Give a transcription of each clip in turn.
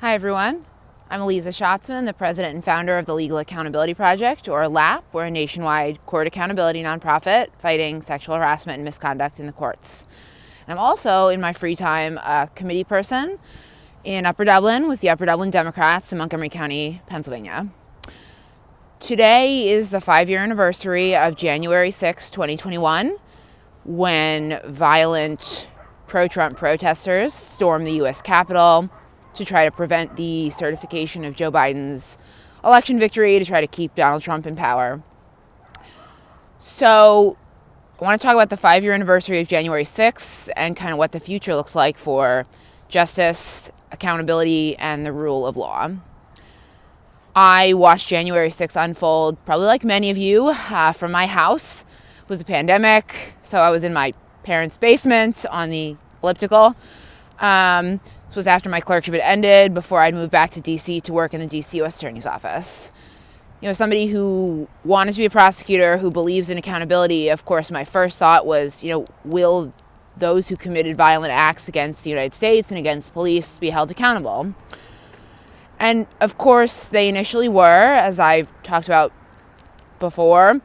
Hi, everyone. I'm Eliza Schatzman, the president and founder of the Legal Accountability Project, or LAP. We're a nationwide court accountability nonprofit fighting sexual harassment and misconduct in the courts. And I'm also, in my free time, a committee person in Upper Dublin with the Upper Dublin Democrats in Montgomery County, Pennsylvania. Today is the 5-year anniversary of January 6, 2021, when violent pro-Trump protesters stormed the U.S. Capitol to try to prevent the certification of Joe Biden's election victory, to try to keep Donald Trump in power. So I want to talk about the 5-year anniversary of January 6th and kind of what the future looks like for justice, accountability, and the rule of law. I watched January 6th unfold, probably like many of you, from my house. It was a pandemic, so I was in my parents' basement on the elliptical. This was after my clerkship had ended, before I'd moved back to D.C. to work in the D.C. U.S. Attorney's Office. You know, somebody who wanted to be a prosecutor, who believes in accountability, of course, my first thought was, will those who committed violent acts against the United States and against police be held accountable? And, of course, they initially were, as I've talked about before.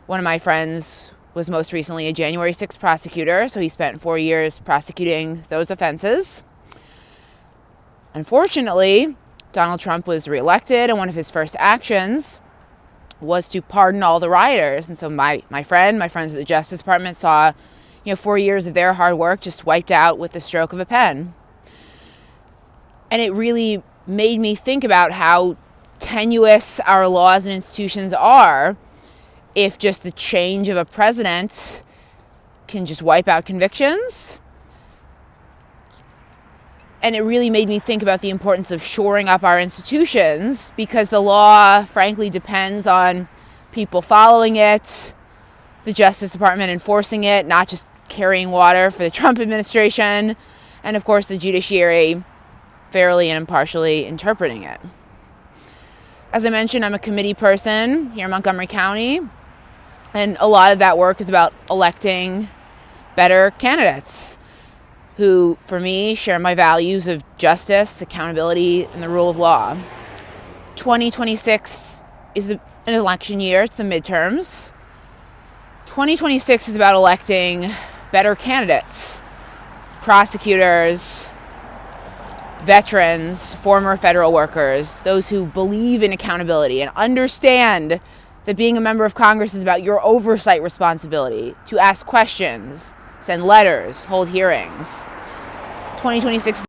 One of my friends was most recently a January 6th prosecutor, so he spent 4 years prosecuting those offenses. Unfortunately, Donald Trump was reelected, and one of his first actions was to pardon all the rioters. And so my friends at the Justice Department saw, 4 years of their hard work just wiped out with the stroke of a pen. And it really made me think about how tenuous our laws and institutions are if just the change of a president can just wipe out convictions. And it really made me think about the importance of shoring up our institutions, because the law, frankly, depends on people following it, the Justice Department enforcing it, not just carrying water for the Trump administration, and, of course, the judiciary fairly and impartially interpreting it. As I mentioned, I'm a committee person here in Montgomery County, and a lot of that work is about electing better candidates who, for me, share my values of justice, accountability, and the rule of law. 2026 is an election year. It's the midterms. 2026 is about electing better candidates, prosecutors, veterans, former federal workers, those who believe in accountability and understand that being a member of Congress is about your oversight responsibility to ask questions, send letters, hold hearings. 2026